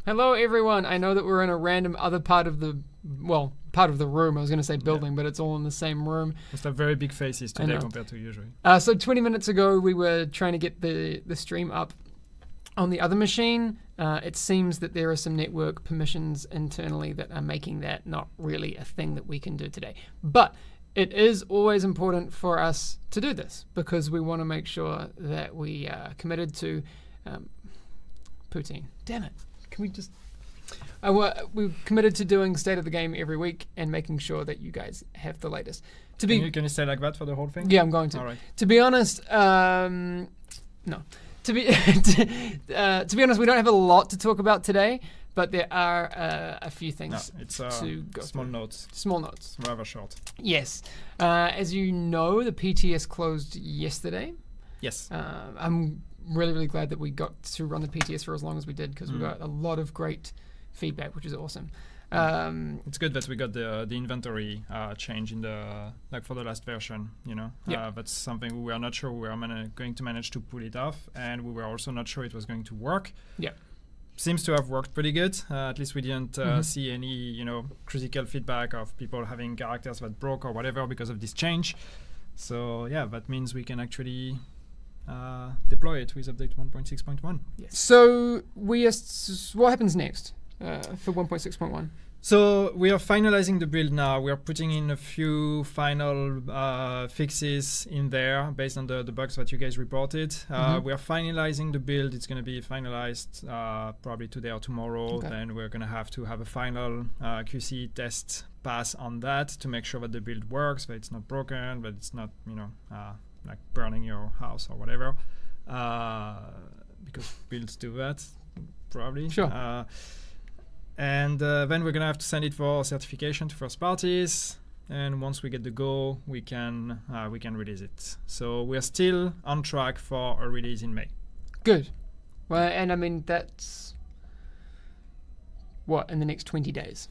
Hello, everyone. I know that we're in a random other part of the, well, part of the room. I was going to say building, but it's all in the same room. Must have very big faces today compared to usually. So 20 minutes ago, we were trying to get the stream up on the other machine. It seems that there are some network permissions internally that are making that not really a thing that we can do today. But it is always important for us to do this because we want to make sure that we are committed to poutine. Damn it. Can we just... we're committed to doing State of the Game every week and making sure that you guys have the latest. Can you say like that for the whole thing? Yeah, I'm going to. All right. To be honest, no. To be honest, we don't have a lot to talk about today, but there are a few things to go small through. notes. Small notes. Rather short. Yes. As you know, the PTS closed yesterday. Yes. I'm really glad that we got to run the PTS for as long as we did because we got a lot of great feedback, which is awesome. It's good that we got the inventory change in the for the last version. You know, that's something we were not sure we were going to manage to pull it off, and we were also not sure it was going to work. Yeah, seems to have worked pretty good. At least we didn't see any critical feedback of people having characters that broke or whatever because of this change. So yeah, that means we can actually deploy it with update 1.6.1. Yes. So what happens next for 1.6.1? So we are finalizing the build now. We are putting in a few final fixes in there based on the bugs that you guys reported. We are finalizing the build. It's going to be finalized probably today or tomorrow. Okay. Then we're going to have a final QC test pass on that to make sure that the build works, that it's not broken, that it's not like burning your house or whatever, because builds do that probably. Sure. And then we're gonna have to send it for certification to first parties. And once we get the go, we can release it. So we're still on track for a release in May. Good. Well, and I mean that's in the next 20 days.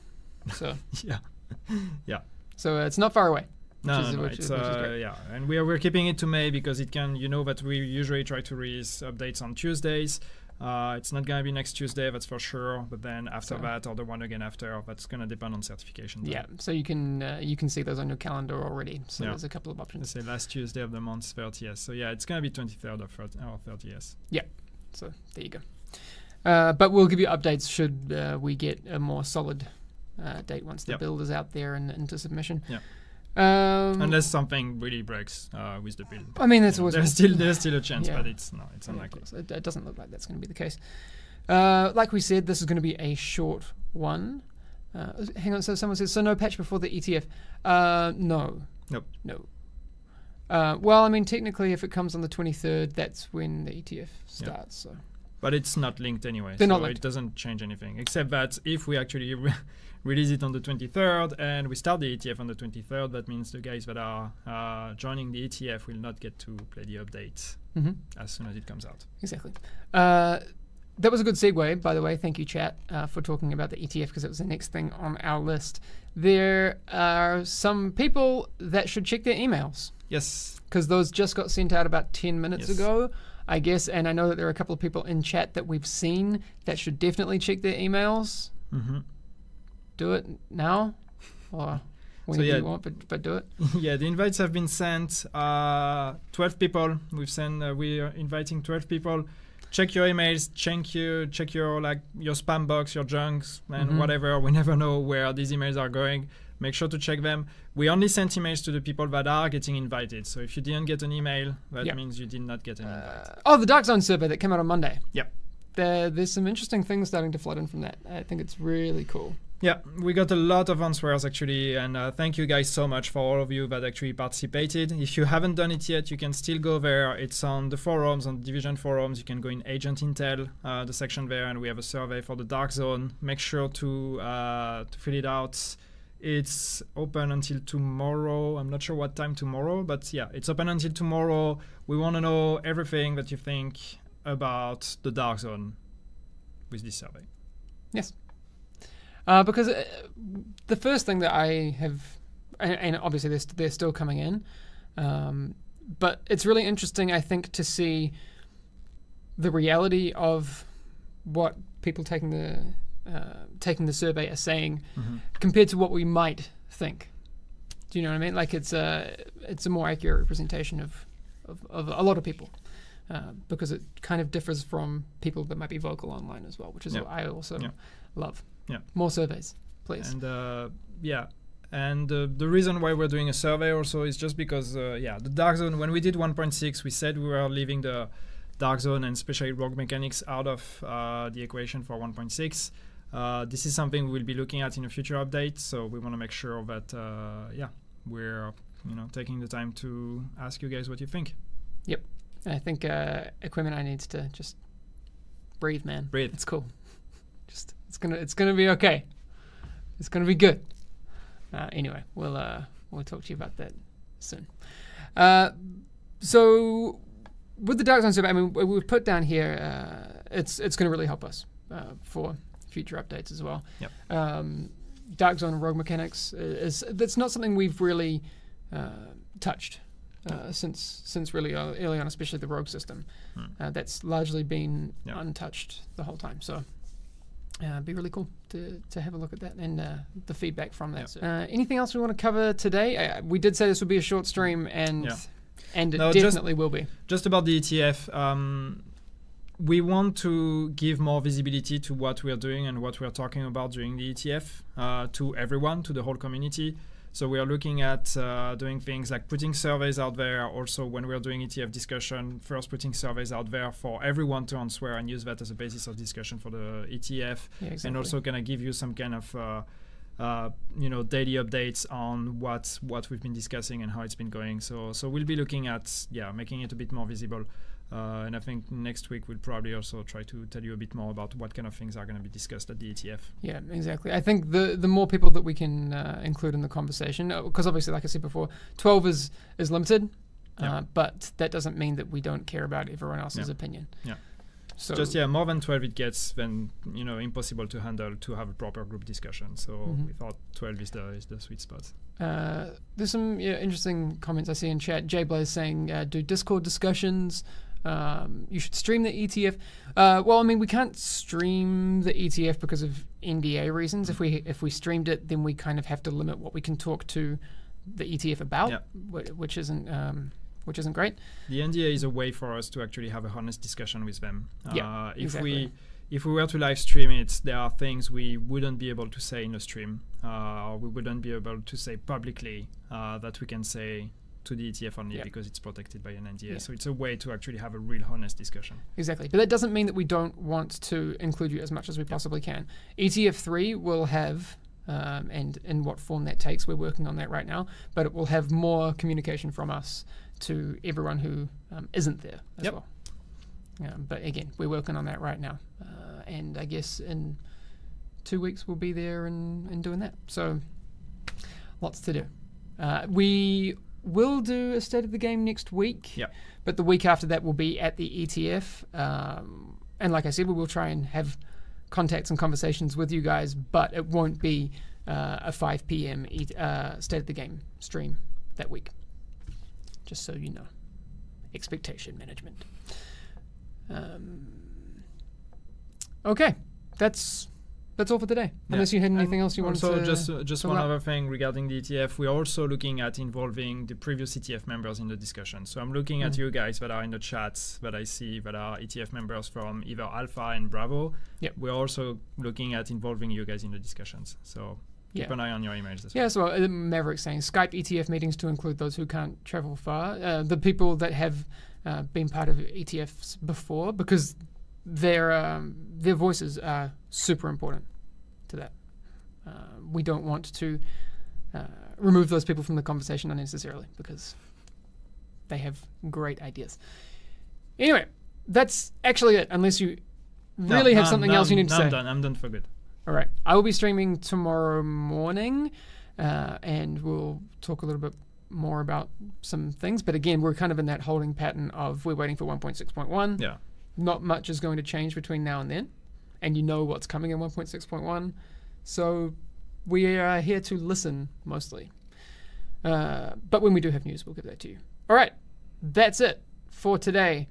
So yeah. So it's not far away. Which is great. Yeah, and we're keeping it to May because it can, that we usually try to release updates on Tuesdays. It's not gonna be next Tuesday, that's for sure. But then after that, or the one again after, that's gonna depend on certification. Yeah, so you can see those on your calendar already. So there's a couple of options. Let's say last Tuesday of the month, 30th. So yeah, it's gonna be 23rd or 30th. Yeah, so there you go. But we'll give you updates should we get a more solid date once the build is out there and into submission. Yeah. Unless something really breaks with the build. I mean, that's always there's still a chance, but it's unlikely. It doesn't look like that's going to be the case. Like we said, this is going to be a short one. Hang on, so someone says, so no patch before the ETF? No. Nope. No. Well, I mean, technically, if it comes on the 23rd, that's when the ETF starts. So. But it's not linked anyway, so it doesn't change anything. Except that if we actually release it on the 23rd and we start the ETF on the 23rd, that means the guys that are joining the ETF will not get to play the update as soon as it comes out. Exactly. That was a good segue, by the way. Thank you, chat, for talking about the ETF because it was the next thing on our list. There are some people that should check their emails. Yes. Because those just got sent out about 10 minutes ago, I guess, and I know that there are a couple of people in chat that we've seen that should definitely check their emails. Do it now, or when you want, but do it. Yeah, the invites have been sent. 12 people. We are inviting 12 people. Check your emails. Check your your spam box, your junks, and whatever. We never know where these emails are going. Make sure to check them. We only send emails to the people that are getting invited. So if you didn't get an email, that means you did not get an invite. Oh, the Dark Zone survey that came out on Monday. Yep. There's some interesting things starting to flood in from that. I think it's really cool. Yeah, we got a lot of answers actually, and thank you guys so much for all of you that actually participated. If you haven't done it yet, you can still go there. It's on the forums, on the Division forums. You can go in Agent Intel, the section there, and we have a survey for the Dark Zone. Make sure to fill it out. It's open until tomorrow. I'm not sure what time tomorrow, but yeah, it's open until tomorrow. We want to know everything that you think about the Dark Zone with this survey. Yes. Because the first thing that I have, and obviously they're still coming in, but it's really interesting, I think, to see the reality of what people taking the survey are saying compared to what we might think. Do you know what I mean? Like it's a more accurate representation of a lot of people because it kind of differs from people that might be vocal online as well, which is what I also love. Yeah. More surveys, please. And and the reason why we're doing a survey also is just because the dark zone, when we did 1.6, we said we were leaving the dark zone and especially rogue mechanics out of the equation for 1.6. This is something we'll be looking at in a future update, so we want to make sure that we're taking the time to ask you guys what you think. Yep. I think Equimini needs to just breathe, man. Breathe. It's cool. Just it's gonna be okay. It's gonna be good. Anyway, we'll talk to you about that soon. So with the Dark Zone survey, I mean, we've put down here, it's going to really help us for future updates as well. Yep. Dark Zone and rogue mechanics that's not something we've really touched since really early on, especially the rogue system. That's largely been untouched the whole time. So it'd be really cool to have a look at that and the feedback from that. Anything else we want to cover today? We did say this would be a short stream, and it definitely will be. Just about the ETF, we want to give more visibility to what we are doing and what we are talking about during the ETF to everyone, to the whole community. So we are looking at doing things like putting surveys out there. Also, when we are doing ETF discussion, first putting surveys out there for everyone to answer and use that as a basis of discussion for the ETF. Yeah, exactly. And also gonna give you some kind of daily updates on what we've been discussing and how it's been going. So we'll be looking at making it a bit more visible. And I think next week we'll probably also try to tell you a bit more about what kind of things are going to be discussed at the ETF. Yeah, exactly. I think the more people that we can include in the conversation, because obviously, like I said before, 12 is limited, but that doesn't mean that we don't care about everyone else's opinion. Yeah. So just more than 12 it gets, then impossible to handle to have a proper group discussion. So we thought 12 is the sweet spot. There's some interesting comments I see in chat. Jay Blaze saying, do Discord discussions. You should stream the ETF. Well, I mean, we can't stream the ETF because of NDA reasons. If we streamed it, then we kind of have to limit what we can talk to the ETF about, which isn't great. The NDA is a way for us to actually have a honest discussion with them. If we were to live stream it, there are things we wouldn't be able to say in a stream, or we wouldn't be able to say publicly that we can say to the ETF only because it's protected by an NDA. So it's a way to actually have a real honest discussion. Exactly. But that doesn't mean that we don't want to include you as much as we possibly can. ETF 3 will have, and in what form that takes, we're working on that right now, but it will have more communication from us to everyone who isn't there as well. But again, we're working on that right now. And I guess in 2 weeks we'll be there and doing that. So lots to do. We will do a state of the game next week, but the week after that will be at the ETF. And like I said, we will try and have contacts and conversations with you guys, but it won't be a 5 p.m. state of the game stream that week. Just so you know. Expectation management. Okay, that's all for today. Unless you had anything else you wanted to... So just one other thing regarding the ETF, we're also looking at involving the previous ETF members in the discussion. So I'm looking at you guys that are in the chats that I see that are ETF members from either Alpha and Bravo. We're also looking at involving you guys in the discussions. So keep an eye on your emails as well. So Maverick's saying Skype ETF meetings to include those who can't travel far. The people that have been part of ETFs before, because their voices are super important to that. We don't want to remove those people from the conversation unnecessarily because they have great ideas. Anyway, that's actually it, unless you really have something else you need to say. I'm done for good. All right. I will be streaming tomorrow morning, and we'll talk a little bit more about some things. But again, we're kind of in that holding pattern of we're waiting for 1.6.1. Yeah. Not much is going to change between now and then, and you know what's coming in 1.6.1. So we are here to listen mostly. But when we do have news, we'll give that to you. All right. That's it for today.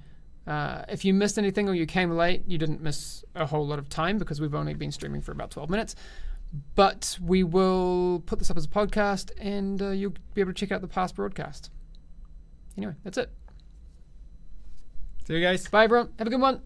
If you missed anything or you came late, you didn't miss a whole lot of time because we've only been streaming for about 12 minutes. But we will put this up as a podcast, and you'll be able to check out the past broadcast. Anyway, that's it. See you guys. Bye, everyone. Have a good one.